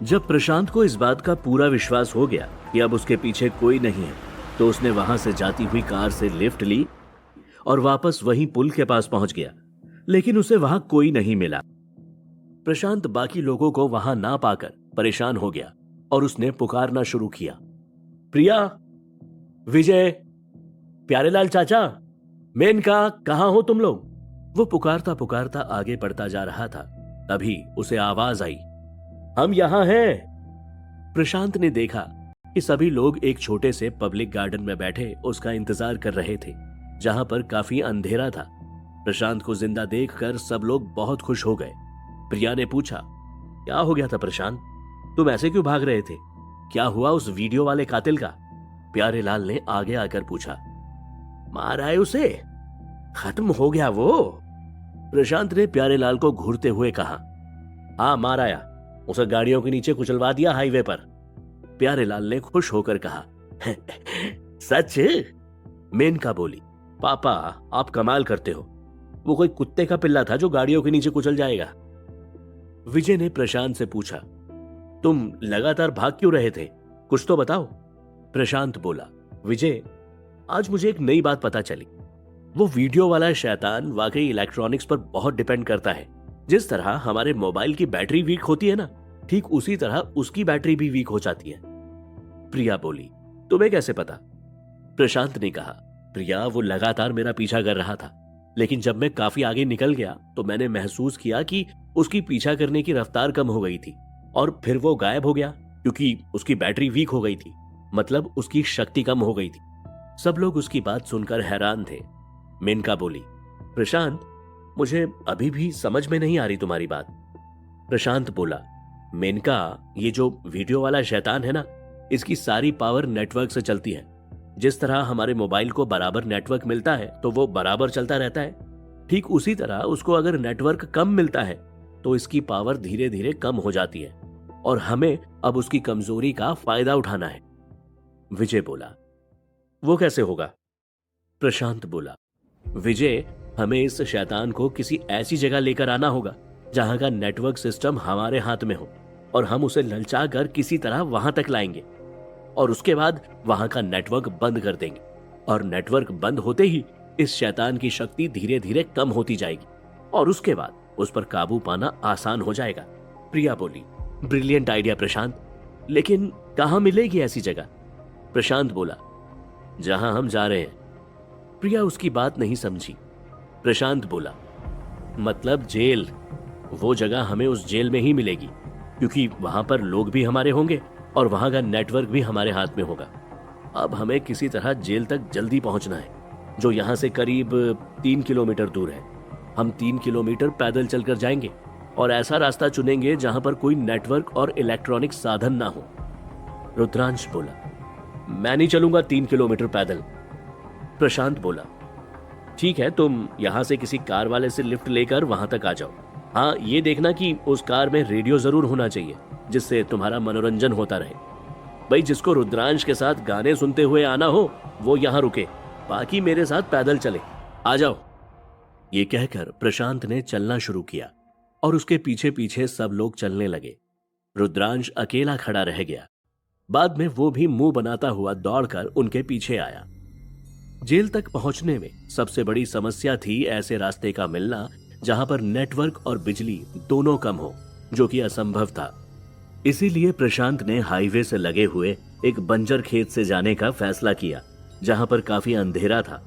जब प्रशांत को इस बात का पूरा विश्वास हो गया कि अब उसके पीछे कोई नहीं है, तो उसने वहां से जाती हुई कार से लिफ्ट ली और वापस वहीं पुल के पास पहुंच गया, लेकिन उसे वहां कोई नहीं मिला। प्रशांत बाकी लोगों को वहां ना पाकर परेशान हो गया और उसने पुकारना शुरू किया, प्रिया, विजय, प्यारेलाल चाचा, मेनका, कहां हो तुम लोग? वो पुकारता पुकारता आगे बढ़ता जा रहा था। तभी उसे आवाज आई, हम यहां हैं। प्रशांत ने देखा कि सभी लोग एक छोटे से पब्लिक गार्डन में बैठे उसका इंतजार कर रहे थे, जहां पर काफी अंधेरा था। प्रशांत को जिंदा देखकर सब लोग बहुत खुश हो गए। प्रिया ने पूछा, क्या हो गया था प्रशांत? तुम ऐसे क्यों भाग रहे थे? क्या हुआ उस वीडियो वाले कातिल का? प्यारेलाल ने आगे आकर पूछा। मारा है उसे, खत्म हो गया वो। प्रशांत ने प्यारेलाल को घूरते हुए कहा, हाँ मार आया, उसे गाड़ियों के नीचे कुचलवा दिया हाईवे पर। प्यारेलाल ने खुश होकर कहा, सच? मेनका बोली, पापा आप कमाल करते हो, वो कोई कुत्ते का पिल्ला था जो गाड़ियों के नीचे कुचल जाएगा। विजय ने प्रशांत से पूछा, तुम लगातार भाग क्यों रहे थे, कुछ तो बताओ। प्रशांत बोला, विजय, आज मुझे एक नई बात पता चली। वो वीडियो वाला शैतान वाकई इलेक्ट्रॉनिक्स पर बहुत डिपेंड करता है। जिस तरह हमारे मोबाइल की बैटरी वीक होती है ना, ठीक उसी तरह उसकी बैटरी भी वीक हो जाती है। प्रिया बोली, तुम्हें कैसे पता? प्रशांत ने कहा, प्रिया, वो लगातार मेरा पीछा कर रहा था, लेकिन जब मैं काफी आगे निकल गया तो मैंने महसूस किया कि उसकी पीछा करने की रफ्तार कम हो गई थी और फिर वो गायब हो गया क्योंकि उसकी बैटरी वीक हो गई थी, मतलब उसकी शक्ति कम हो गई थी। सब लोग उसकी बात सुनकर हैरान थे। मेनका बोली, प्रशांत, मुझे अभी भी समझ में नहीं आ रही तुम्हारी बात। प्रशांत बोला, मेनका, ये जो वीडियो वाला शैतान है ना, इसकी सारी पावर नेटवर्क से चलती है। जिस तरह हमारे मोबाइल को बराबर नेटवर्क मिलता है तो वो बराबर चलता रहता है, ठीक उसी तरह उसको अगर नेटवर्क कम मिलता है तो इसकी पावर धीरे धीरे कम हो जाती है और हमें अब उसकी कमजोरी का फायदा उठाना है। विजय बोला, वो कैसे होगा? प्रशांत बोला, विजय, हमें इस शैतान को किसी ऐसी जगह लेकर आना होगा जहां का नेटवर्क सिस्टम हमारे हाथ में हो और हम उसे ललचा कर किसी तरह वहां तक लाएंगे और उसके बाद वहां का नेटवर्क बंद कर देंगे और नेटवर्क बंद होते ही इस शैतान की शक्ति धीरे धीरे कम होती जाएगी और उसके बाद उस पर काबू पाना आसान हो जाएगा। प्रिया बोली, ब्रिलियंट आइडिया प्रशांत, लेकिन कहां मिलेगी ऐसी जगह? प्रशांत बोला, जहां हम जा रहे हैं। प्रिया उसकी बात नहीं समझी। प्रशांत बोला, मतलब जेल? वो जगह हमें उस जेल में ही मिलेगी क्योंकि वहां पर लोग भी हमारे होंगे और वहां का नेटवर्क भी हमारे हाथ में होगा। अब हमें किसी तरह जेल तक जल्दी पहुंचना है, जो यहां से करीब 3 किलोमीटर दूर है। हम 3 किलोमीटर पैदल चलकर जाएंगे और ऐसा रास्ता चुनेंगे जहां पर कोई नेटवर्क और इलेक्ट्रॉनिक साधन ना हो। रुद्रांश बोला, मैं नहीं चलूंगा 3 किलोमीटर पैदल। प्रशांत बोला, ठीक है, तुम यहां से किसी कार वाले से लिफ्ट लेकर वहां तक आ जाओ। हाँ, ये देखना कि उस कार में रेडियो जरूर होना चाहिए जिससे तुम्हारा मनोरंजन होता रहे। भाई, जिसको रुद्रांश के साथ गाने सुनते हुए आना हो वो यहां रुके, बाकी मेरे साथ पैदल चले, आ जाओ। ये कहकर प्रशांत ने चलना शुरू किया और उसके पीछे पीछे सब लोग चलने लगे। रुद्रांश अकेला खड़ा रह गया। बाद में वो भी मुंह बनाता हुआ दौड़कर उनके पीछे आया। जेल तक पहुंचने में सबसे बड़ी समस्या थी ऐसे रास्ते का मिलना जहां पर नेटवर्क और बिजली दोनों कम हो, जो कि असंभव था। इसीलिए प्रशांत ने हाईवे से लगे हुए एक बंजर खेत से जाने का फैसला किया, जहां पर काफी अंधेरा था।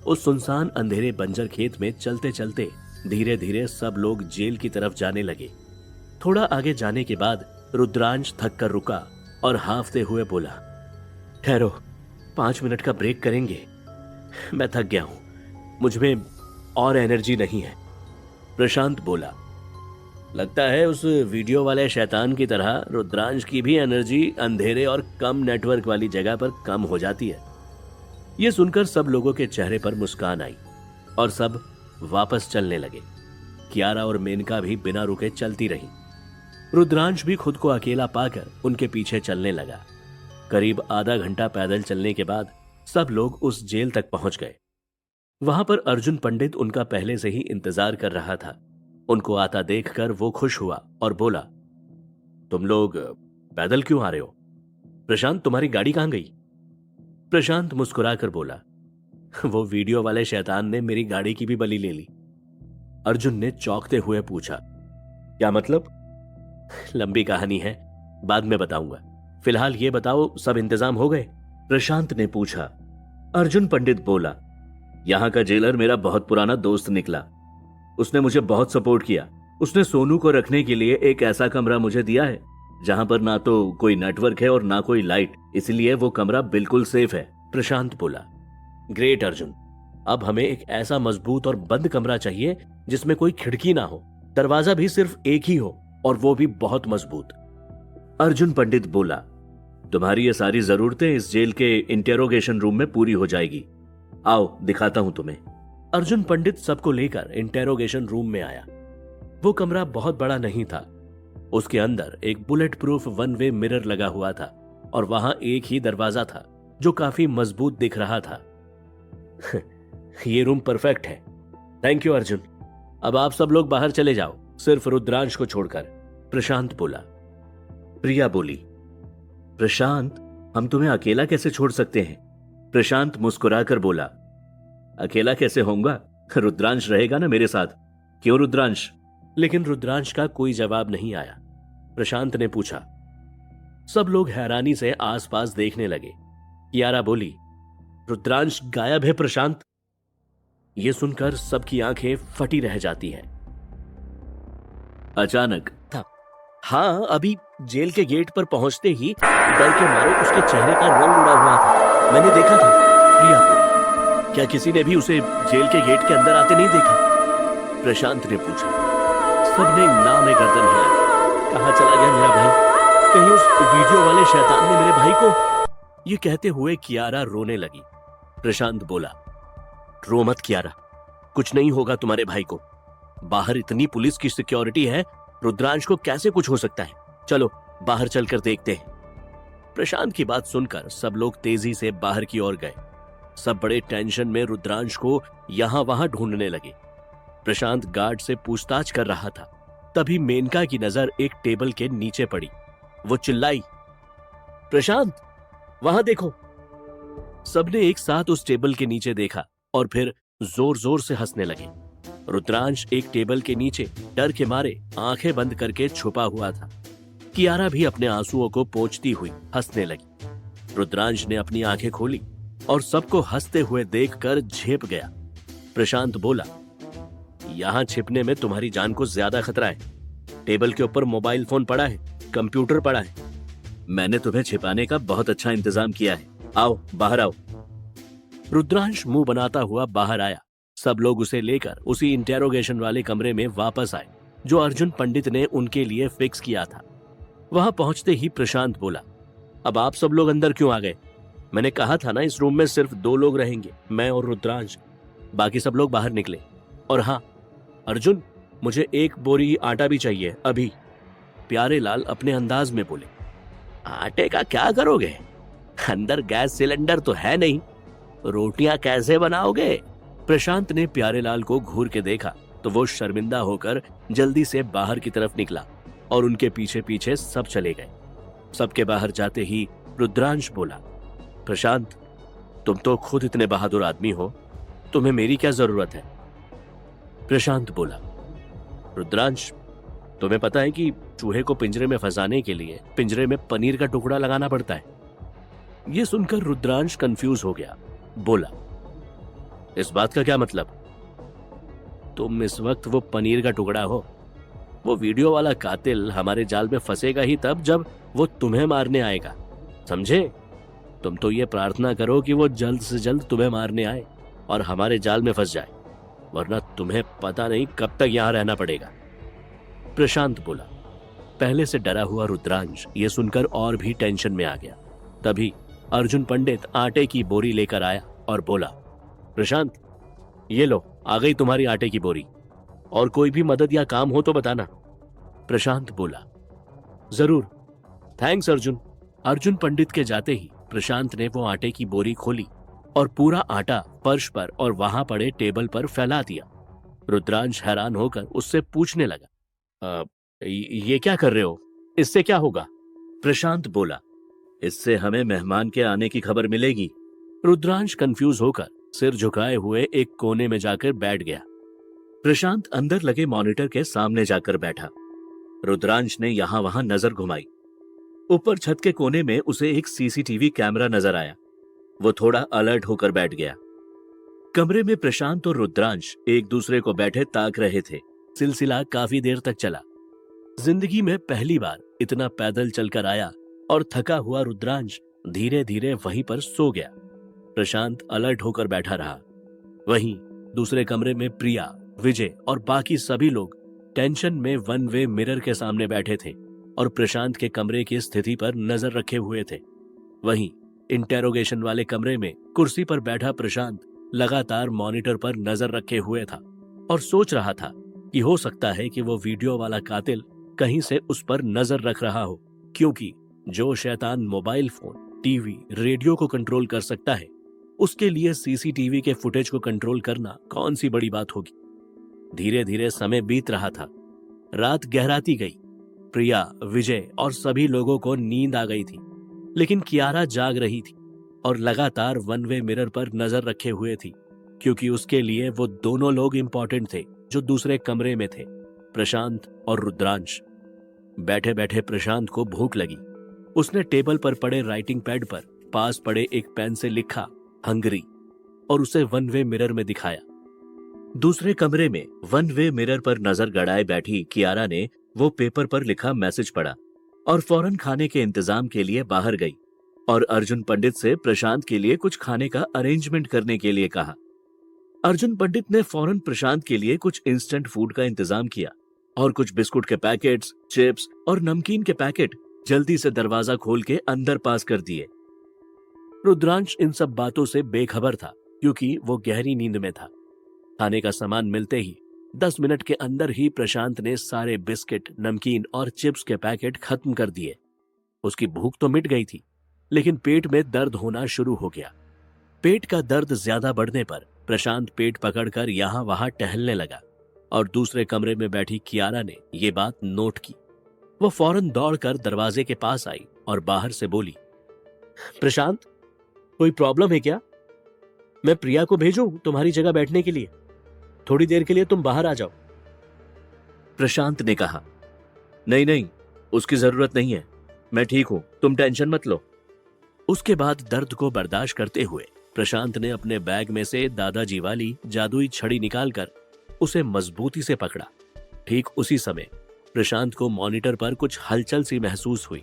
उस सुनसान अंधेरे बंजर खेत में चलते चलते धीरे धीरे सब लोग जेल की तरफ जाने लगे। थोड़ा आगे जाने के बाद रुद्रांश थक कर रुका और हांफते हुए बोला, ठहरो, 5 मिनट का ब्रेक करेंगे, मैं थक गया हूं, मुझमें और एनर्जी नहीं है। प्रशांत बोला, लगता है उस वीडियो वाले शैतान की तरह रुद्रांश की भी एनर्जी अंधेरे और कम नेटवर्क वाली जगह पर कम हो जाती है। यह सुनकर सब लोगों के चेहरे पर मुस्कान आई और सब वापस चलने लगे। कियारा और मेनका भी बिना रुके चलती रही। रुद्रांश भी खुद को अकेला पाकर उनके पीछे चलने लगा। करीब आधा घंटा पैदल चलने के बाद सब लोग उस जेल तक पहुंच गए। वहां पर अर्जुन पंडित उनका पहले से ही इंतजार कर रहा था। उनको आता देखकर वो खुश हुआ और बोला, तुम लोग पैदल क्यों आ रहे हो? प्रशांत, तुम्हारी गाड़ी कहां गई? प्रशांत मुस्कुराकर बोला, वो वीडियो वाले शैतान ने मेरी गाड़ी की भी बलि ले ली। अर्जुन ने चौंकते हुए पूछा, क्या मतलब? लंबी कहानी है, बाद में बताऊंगा। फिलहाल ये बताओ, सब इंतजाम हो गए? प्रशांत ने पूछा। अर्जुन पंडित बोला, यहां का जेलर मेरा बहुत पुराना दोस्त निकला। उसने मुझे बहुत सपोर्ट किया। उसने सोनू को रखने के लिए एक ऐसा कमरा मुझे दिया है जहां पर ना तो कोई नेटवर्क है और ना कोई लाइट, इसलिए वो कमरा बिल्कुल सेफ है। प्रशांत बोला, ग्रेट अर्जुन, अब हमें एक ऐसा मजबूत और बंद कमरा चाहिए जिसमें कोई खिड़की ना हो, दरवाजा भी सिर्फ एक ही हो और वो भी बहुत मजबूत। अर्जुन पंडित बोला, तुम्हारी ये सारी जरूरतें इस जेल के इंटेरोगेशन रूम में पूरी हो जाएगी। आओ दिखाता हूं तुम्हें। अर्जुन पंडित सबको लेकर इंटेरोगेशन रूम में आया। वो कमरा बहुत बड़ा नहीं था। उसके अंदर एक bullet proof one way mirror लगा हुआ था और वहां एक ही दरवाजा था जो काफी मजबूत दिख रहा था। ये रूम परफेक्ट है। Thank you Arjun. अब आप सब लोग बाहर चले जाओ, सिर्फ रुद्रांश को छोड़कर। प्रशांत बोला। प्रिया बोली, प्रशांत, हम तुम्हें अकेला कैसे छोड़ सकते हैं? प्रशांत मुस्कुराकर बोला, अकेला कैसे होऊंगा? रुद्रांश रहेगा ना मेरे साथ। क्यों रुद्रांश? लेकिन रुद्रांश का कोई जवाब नहीं आया। प्रशांत ने पूछा। सब लोग हैरानी से आसपास देखने लगे। कियारा बोली, रुद्रांश गायब है प्रशांत। यह सुनकर सबकी आंखें फटी रह जाती हैं। अचानक हाँ, अभी जेल के गेट पर पहुंचते ही डर के मारे उसके चेहरे का रंग उड़ा हुआ था। मैंने देखा था। प्रिया बोली, क्या किसी ने भी उसे जेल के गेट के अंदर आते नहीं देखा? प्रशांत ने पूछा। सबने नाम में गर्दन हिलाई। कहां चला गया मेरा भाई? कहीं उस वीडियो वाले शैतान ने मेरे भाई को? ये कहते हुए कियारा रोने लगी। प्रशांत बोला, रो मत कियारा, कुछ नहीं होगा तुम्हारे भाई को। बाहर इतनी पुलिस की सिक्योरिटी है, रुद्रांश को कैसे कुछ हो सकता है? चलो बाहर चलकर देखते हैं। प्रशांत की बात सुनकर सब लोग तेजी से बाहर की ओर गए। सब बड़े टेंशन में रुद्रांश को यहां वहां ढूंढने लगे। प्रशांत गार्ड से पूछताछ कर रहा था। तभी मेनका की नजर एक टेबल के नीचे पड़ी। वो चिल्लाई, प्रशांत, वहां देखो। सबने एक साथ उस टेबल के नीचे देखा और फिर जोर जोर से हंसने लगे। रुद्रांश एक टेबल के नीचे डर के मारे आंखें बंद करके छुपा हुआ था। कियारा भी अपने आंसुओं को पोंछती हुई हंसने लगी। रुद्रांश ने अपनी आंखें खोली और सबको हंसते हुए देखकर झेप गया। प्रशांत बोला, यहां छिपने में तुम्हारी जान को ज्यादा खतरा है। टेबल के ऊपर मोबाइल फोन पड़ा है, कंप्यूटर पड़ा है। मैंने तुम्हें छिपाने का बहुत अच्छा इंतजाम किया है। आओ बाहर आओ। रुद्रांश मुंह बनाता हुआ बाहर आया। सब लोग उसे लेकर उसी इंटेरोगेशन वाले कमरे में वापस आए जो अर्जुन पंडित ने उनके लिए फिक्स किया था। वहां पहुंचते ही प्रशांत बोला, अब आप सब लोग अंदर क्यों आ गए? मैंने कहा था ना, इस रूम में सिर्फ 2 लोग रहेंगे, मैं और रुद्रांश। बाकी सब लोग बाहर निकले। और हाँ अर्जुन, मुझे 1 बोरी आटा भी चाहिए अभी। प्यारेलाल अपने अंदाज में बोले, आटे का क्या करोगे? अंदर गैस सिलेंडर तो है नहीं, रोटियां कैसे बनाओगे? प्रशांत ने प्यारेलाल को घूर के देखा तो वो शर्मिंदा होकर जल्दी से बाहर की तरफ निकला और उनके पीछे पीछे सब चले गए। सबके बाहर जाते ही रुद्रांश बोला, प्रशांत, तुम तो खुद इतने बहादुर आदमी हो, तुम्हें मेरी क्या जरूरत है? प्रशांत बोला, रुद्रांश, तुम्हें पता है कि चूहे को पिंजरे में फंसाने के लिए पिंजरे में पनीर का टुकड़ा लगाना पड़ता है। यह सुनकर रुद्रांश कंफ्यूज हो गया। बोला, इस बात का क्या मतलब? तुम इस वक्त वो पनीर का टुकड़ा हो। वो वीडियो वाला कातिल हमारे जाल में फंसेगा ही तब जब वो तुम्हें मारने आएगा, समझे? तुम तो ये प्रार्थना करो कि वो जल्द से जल्द तुम्हें मारने आए और हमारे जाल में फंस जाए, वरना तुम्हें पता नहीं कब तक यहां रहना पड़ेगा। प्रशांत बोला। पहले से डरा हुआ रुद्रांश ये सुनकर और भी टेंशन में आ गया। तभी अर्जुन पंडित आटे की बोरी लेकर आया और बोला, प्रशांत, ये लो, आ गई तुम्हारी आटे की बोरी। और कोई भी मदद या काम हो तो बताना। प्रशांत बोला। जरूर, थैंक्स अर्जुन। अर्जुन पंडित के जाते ही प्रशांत ने वो आटे की बोरी खोली और पूरा आटा फर्श पर और वहां पड़े टेबल पर फैला दिया। रुद्रांश हैरान होकर उससे पूछने लगा, ये क्या कर रहे हो? इससे क्या होगा? प्रशांत बोला, इससे हमें मेहमान के आने की खबर मिलेगी। रुद्रांश कंफ्यूज होकर सिर झुकाए हुए एक कोने में जाकर बैठ गया। प्रशांत अंदर लगे मॉनिटर के सामने जाकर बैठा। रुद्रांश ने यहां वहां नजर घुमाई। ऊपर छत के कोने में उसे एक सीसीटीवी कैमरा नजर आया। वो थोड़ा अलर्ट होकर बैठ गया। कमरे में प्रशांत और रुद्रांश एक दूसरे को बैठे ताक रहे थे। सिलसिला काफी देर तक चला। जिंदगी में पहली बार इतना पैदल चलकर आया और थका हुआ रुद्रांश धीरे धीरे वहीं पर सो गया। प्रशांत अलर्ट होकर बैठा रहा। वहीं दूसरे कमरे में प्रिया, विजय और बाकी सभी लोग टेंशन में वन वे मिरर के सामने बैठे थे और प्रशांत के कमरे की स्थिति पर नजर रखे हुए थे। वहीं इंटेरोगेशन वाले कमरे में कुर्सी पर बैठा प्रशांत लगातार मॉनिटर पर नजर रखे हुए था और सोच रहा था कि हो सकता है कि वो वीडियो वाला कातिल कहीं से उस पर नजर रख रहा हो, क्योंकि जो शैतान मोबाइल फोन, टीवी, रेडियो को कंट्रोल कर सकता है, उसके लिए सीसीटीवी के फुटेज को कंट्रोल करना कौन सी बड़ी बात होगी। धीरे धीरे समय बीत रहा था। रात गहराती गई। प्रिया, विजय और सभी लोगों को नींद आ गई थी, लेकिन कियारा जाग रही थी और लगातार वन वे मिरर पर नजर रखे हुए थी, क्योंकि उसके लिए वो दोनों लोग इंपॉर्टेंट थे जो दूसरे कमरे में थे, प्रशांत और रुद्रांश। बैठे बैठे प्रशांत को भूख लगी। उसने टेबल पर पड़े राइटिंग पैड पर पास पड़े एक पेन से लिखा हंगरी और उसे वन वे मिरर में दिखाया। दूसरे कमरे में वन वे मिरर पर नजर गड़ाए बैठी कियारा ने वो पेपर पर लिखा मैसेज पढ़ा और फौरन खाने के इंतजाम के लिए बाहर गई और अर्जुन पंडित से प्रशांत के लिए कुछ खाने का अरेंजमेंट करने के लिए कहा। अर्जुन पंडित ने फौरन प्रशांत के लिए कुछ इंस्टेंट फूड का इंतजाम किया और कुछ बिस्कुट के पैकेट्स, चिप्स और नमकीन के पैकेट जल्दी से दरवाजा खोल के अंदर पास कर दिए। रुद्रांश इन सब बातों से बेखबर था, क्योंकि वो गहरी नींद में था। खाने का सामान मिलते ही 10 मिनट के अंदर ही प्रशांत ने सारे बिस्किट, नमकीन और चिप्स के पैकेट खत्म कर दिए। उसकी भूख तो मिट गई थी, लेकिन पेट में दर्द होना शुरू हो गया। पेट का दर्द ज्यादा बढ़ने पर प्रशांत पेट पकड़कर यहां वहां टहलने लगा और दूसरे कमरे में बैठी कियारा ने ये बात नोट की। वो फौरन दौड़कर दरवाजे के पास आई और बाहर से बोली, प्रशांत, कोई प्रॉब्लम है क्या? मैं प्रिया को भेजूं तुम्हारी जगह बैठने के लिए? थोड़ी देर के लिए तुम बाहर आ जाओ। प्रशांत ने कहा, नहीं नहीं, उसकी जरूरत नहीं है, मैं ठीक हूं, तुम टेंशन मत लो। उसके बाद दर्द को बर्दाश्त करते हुए प्रशांत ने अपने बैग में से दादाजी वाली जादुई छड़ी निकालकर उसे मजबूती से पकड़ा। ठीक उसी समय प्रशांत को मॉनिटर पर कुछ हलचल सी महसूस हुई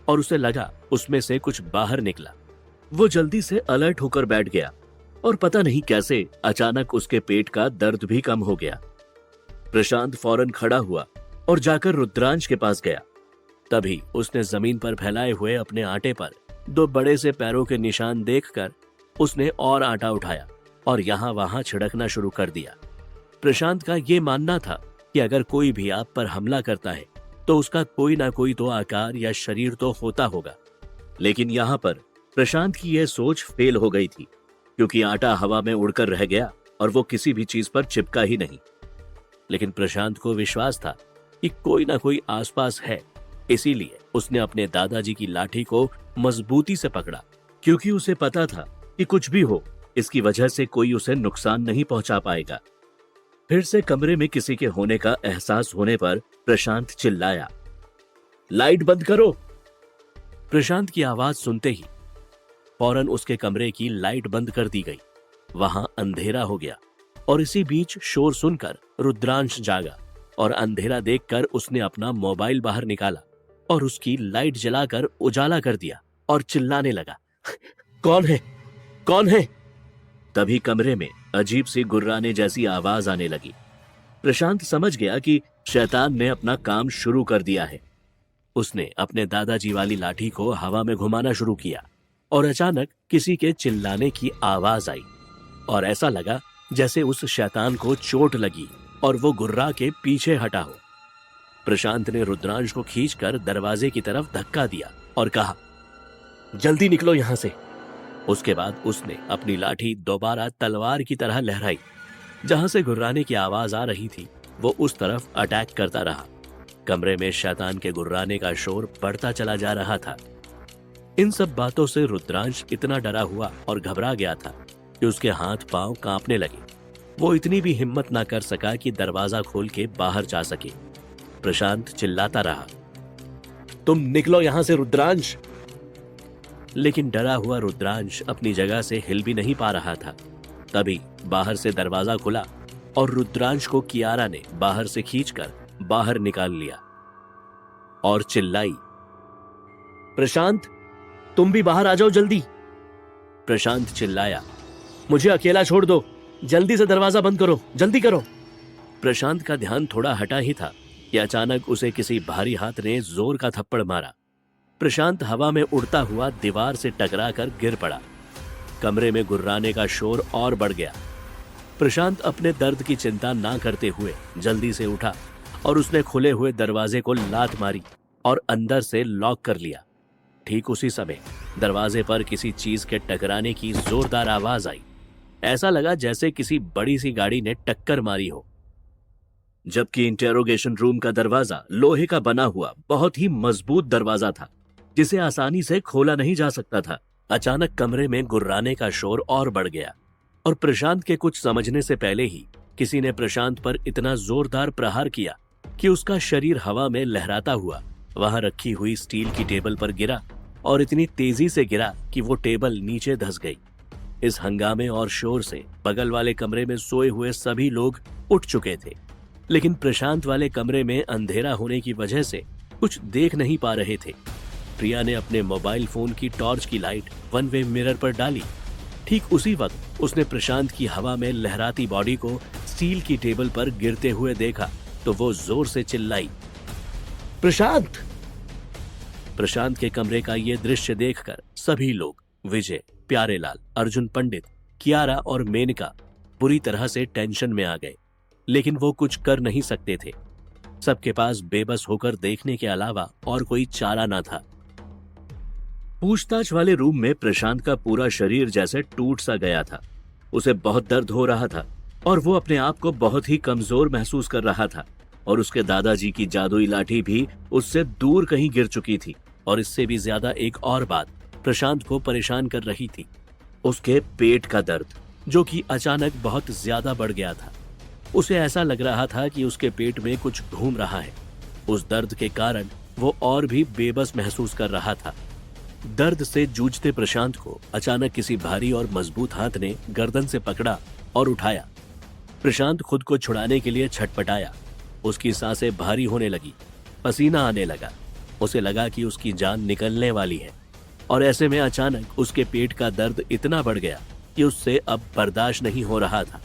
और उसे लगा उसमें से कुछ बाहर निकला। वो जल्दी से अलर्ट होकर बैठ गया और पता नहीं कैसे अचानक उसके पेट का दर्द भी कम हो गया। प्रशांत फौरन खड़ा हुआ और जाकर रुद्रांश के पास गया। तभी उसने जमीन पर फैलाए हुए अपने आटे पर 2 बड़े से पैरों के निशान देखकर उसने और आटा उठाया और यहां वहां छिड़कना शुरू कर दिया। प्रशांत का यह मानना था कि अगर कोई भी आप पर हमला करता है तो उसका कोई ना कोई तो आकार या शरीर तो होता होगा, लेकिन यहां पर प्रशांत की यह सोच फेल हो गई थी, क्योंकि आटा हवा में उड़कर रह गया और वो किसी भी चीज पर चिपका ही नहीं। लेकिन प्रशांत को विश्वास था कि कोई ना कोई आसपास है, इसीलिए उसने अपने दादाजी की लाठी को मजबूती से पकड़ा, क्योंकि उसे पता था कि कुछ भी हो, इसकी वजह से कोई उसे नुकसान नहीं पहुंचा पाएगा। फिर से कमरे में किसी के होने का एहसास होने पर प्रशांत चिल्लाया, लाइट बंद करो। प्रशांत की आवाज सुनते ही फौरन उसके कमरे की लाइट बंद कर दी गई। वहां अंधेरा हो गया और इसी बीच शोर सुनकर रुद्रांश जागा और अंधेरा देखकर उसने अपना मोबाइल बाहर निकाला और उसकी लाइट जलाकर उजाला कर दिया और चिल्लाने लगा, कौन है, कौन है? तभी कमरे में अजीब सी गुर्राने जैसी आवाज आने लगी। प्रशांत समझ गया कि शैतान ने अपना काम शुरू कर दिया है। उसने अपने दादाजी वाली लाठी को हवा में घुमाना शुरू किया और अचानक किसी के चिल्लाने की आवाज आई और ऐसा लगा जैसे उस शैतान को चोट लगी और वो गुर्रा के पीछे हटा हो। प्रशांत ने रुद्रांश को खींचकर दरवाजे की तरफ धक्का दिया और कहा, जल्दी निकलो यहां से। उसके बाद उसने अपनी लाठी दोबारा तलवार की तरह लहराई। जहां से गुर्राने की आवाज आ रही थी वो उस तरफ अटैक करता रहा। कमरे में शैतान के गुर्राने का शोर बढ़ता चला जा रहा था। इन सब बातों से रुद्रांश इतना डरा हुआ और घबरा गया था कि उसके हाथ पांव कांपने लगे। वो इतनी भी हिम्मत ना कर सका कि दरवाजा खोल के बाहर जा सके। प्रशांत चिल्लाता रहा, तुम निकलो यहां से रुद्रांश। लेकिन डरा हुआ रुद्रांश अपनी जगह से हिल भी नहीं पा रहा था। तभी बाहर से दरवाजा खुला और रुद्रांश को कियारा ने बाहर से खींचकर बाहर निकाल लिया और चिल्लाई, प्रशांत, तुम भी बाहर आ जाओ जल्दी। प्रशांत चिल्लाया, मुझे अकेला छोड़ दो, जल्दी से दरवाजा बंद करो, जल्दी करो। प्रशांत का ध्यान थोड़ा हटा ही था कि अचानक उसे किसी भारी हाथ ने जोर का थप्पड़ मारा। प्रशांत हवा में उड़ता हुआ दीवार से टकराकर गिर पड़ा। कमरे में गुर्राने का शोर और बढ़ गया। प्रशांत अपने दर्द की चिंता ना करते हुए जल्दी से उठा और उसने खुले हुए दरवाजे को लात मारी और अंदर से लॉक कर लिया। ठीक उसी समय दरवाजे पर किसी चीज के टकराने की जोरदार आवाज आई। ऐसा लगा जैसे किसी बड़ी सी गाड़ी ने टक्कर मारी हो। जबकि इंटेरोगेशन रूम का दरवाजा लोहे का बना हुआ बहुत ही मजबूत दरवाजा था, जिसे आसानी से खोला नहीं जा सकता था। अचानक कमरे में गुर्राने का शोर और बढ़ गया और प्रशांत के कुछ समझने से पहले ही किसी ने प्रशांत पर इतना जोरदार प्रहार किया कि उसका शरीर हवा में लहराता हुआ वहां रखी हुई स्टील की टेबल पर गिरा और इतनी तेजी से गिरा कि वो टेबल नीचे धंस गई। इस हंगामे और शोर से बगल वाले कमरे में सोए हुए सभी लोग उठ चुके थे, लेकिन प्रशांत वाले कमरे में अंधेरा होने की वजह से कुछ देख नहीं पा रहे थे। प्रिया ने अपने मोबाइल फोन की टॉर्च की लाइट वन वे मिरर पर डाली। ठीक उसी वक्त उसने प्रशांत की हवा में लहराती बॉडी को स्टील की टेबल पर गिरते हुए देखा तो वो जोर से चिल्लाई, प्रशांत। प्रशांत के कमरे का ये दृश्य देखकर सभी लोग, विजय, प्यारेलाल, अर्जुन पंडित, कियारा और मेनका बुरी तरह से टेंशन में आ गए, लेकिन वो कुछ कर नहीं सकते थे। सबके पास बेबस होकर देखने के अलावा और कोई चारा ना था। पूछताछ वाले रूम में प्रशांत का पूरा शरीर जैसे टूट सा गया था। उसे बहुत दर्द हो रहा था और वो अपने आप को बहुत ही कमजोर महसूस कर रहा था और उसके दादाजी की जादुई लाठी भी उससे दूर कहीं गिर चुकी थी। और इससे भी ज्यादा एक और बात प्रशांत को परेशान कर रही थी, उसके पेट का दर्द, जो कि अचानक बहुत ज्यादा बढ़ गया था। उसे ऐसा लग रहा था कि उसके पेट में कुछ घूम रहा है। उस दर्द के कारण वो और भी बेबस महसूस कर रहा था। दर्द से जूझते प्रशांत को अचानक किसी भारी और मजबूत हाथ ने गर्दन से पकड़ा और उठाया। प्रशांत खुद को छुड़ाने के लिए छटपटाया। उसकी सांसें भारी होने लगी, पसीना आने लगा। उसे लगा कि उसकी जान निकलने वाली है और ऐसे में अचानक उसके पेट का दर्द इतना बढ़ गया कि उससे अब बर्दाश्त नहीं हो रहा था।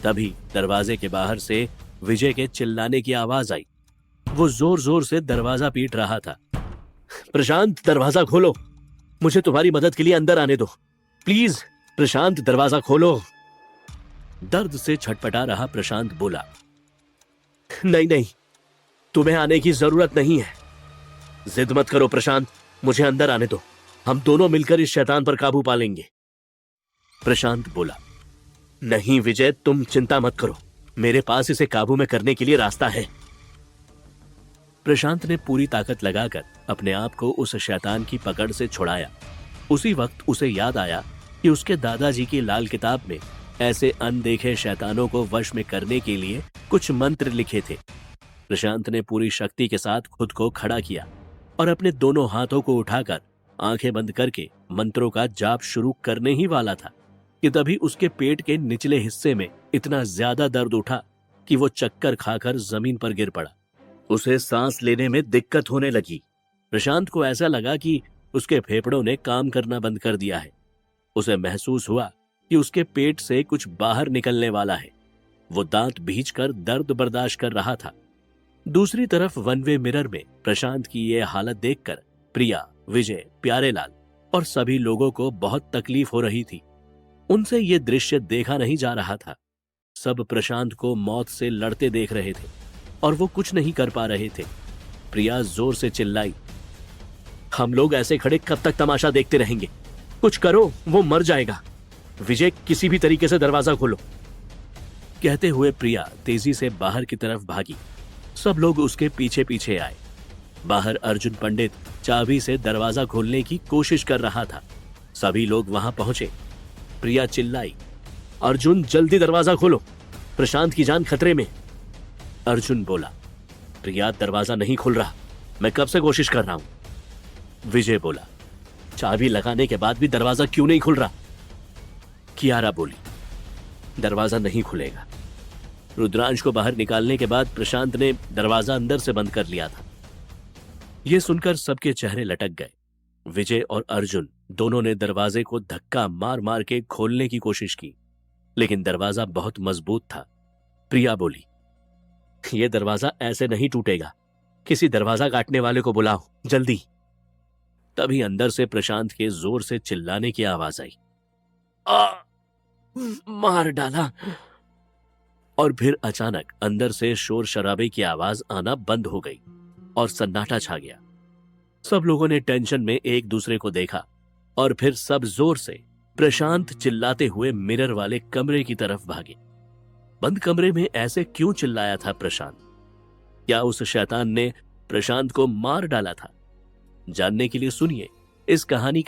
तभी दरवाजे के बाहर से विजय के चिल्लाने की आवाज आई। वो जोर जोर से दरवाजा पीट रहा था। प्रशांत, दरवाजा खोलो, मुझे तुम्हारी मदद के लिए अंदर आने दो, प्लीज प्रशांत, दरवाजा खोलो। दर्द से छटपटा रहा प्रशांत बोला, नहीं नहीं, तुम्हें आने की जरूरत नहीं है। जिद मत करो प्रशांत, मुझे अंदर आने दो, हम दोनों मिलकर इस शैतान पर काबू पा लेंगे। प्रशांत बोला, नहीं विजय, तुम चिंता मत करो, मेरे पास इसे काबू में करने के लिए रास्ता है। प्रशांत ने पूरी ताकत लगाकर अपने आप को उस शैतान की पकड़ से छुड़ाया। उसी वक्त उसे याद आया कि उसके दादाजी की लाल किताब में ऐसे अनदेखे शैतानों को वश में करने के लिए कुछ मंत्र लिखे थे। प्रशांत ने पूरी शक्ति के साथ खुद को खड़ा किया और अपने दोनों हाथों को उठाकर आंखें बंद करके मंत्रों का जाप शुरू करने ही वाला था कि तभी उसके पेट के निचले हिस्से में इतना ज्यादा दर्द उठा कि वो चक्कर खाकर जमीन पर गिर पड़ा। उसे सांस लेने में दिक्कत होने लगी। प्रशांत को ऐसा लगा कि उसके फेफड़ों ने काम करना बंद कर दिया है। उसे महसूस हुआ कि उसके पेट से कुछ बाहर निकलने वाला है। वो दांत भींचकर दर्द बर्दाश्त कर रहा था। दूसरी तरफ वन वे मिरर में प्रशांत की ये हालत देखकर प्रिया, विजय, प्यारेलाल और सभी लोगों को बहुत तकलीफ हो रही थी। उनसे ये दृश्य देखा नहीं जा रहा था। सब प्रशांत को मौत से लड़ते देख रहे थे और वो कुछ नहीं कर पा रहे थे। प्रिया जोर से चिल्लाई, हम लोग ऐसे खड़े कब तक तमाशा देखते रहेंगे? कुछ करो, वो मर जाएगा। विजय, किसी भी तरीके से दरवाजा खोलो। कहते हुए प्रिया तेजी से बाहर की तरफ भागी। सब लोग उसके पीछे पीछे आए। बाहर अर्जुन पंडित चाबी से दरवाजा खोलने की कोशिश कर रहा था। सभी लोग वहां पहुंचे। प्रिया चिल्लाई, अर्जुन जल्दी दरवाजा खोलो, प्रशांत की जान खतरे में। अर्जुन बोला, प्रिया दरवाजा नहीं खुल रहा, मैं कब से कोशिश कर रहा हूं। विजय बोला, चाबी लगाने के बाद भी दरवाजा क्यों नहीं खुल रहा। कियारा बोली, दरवाजा नहीं खुलेगा। रुद्रांश को बाहर निकालने के बाद प्रशांत ने दरवाजा अंदर से बंद कर लिया था। यह सुनकर सबके चेहरे लटक गए। विजय और अर्जुन दोनों ने दरवाजे को धक्का मार मार के खोलने की कोशिश की, लेकिन दरवाजा बहुत मजबूत था। प्रिया बोली, यह दरवाजा ऐसे नहीं टूटेगा, किसी दरवाजा काटने वाले को बुलाओ जल्दी। तभी अंदर से प्रशांत के जोर से चिल्लाने की आवाज आई, मार डाला। और फिर अचानक अंदर से शोर शराबे की आवाज आना बंद हो गई और सन्नाटा छा गया। सब लोगों ने टेंशन में एक दूसरे को देखा और फिर सब जोर से प्रशांत चिल्लाते हुए मिरर वाले कमरे की तरफ भागे। बंद कमरे में ऐसे क्यों चिल्लाया था प्रशांत? क्या उस शैतान ने प्रशांत को मार डाला था? जानने के लिए सुनिए इस कहानी का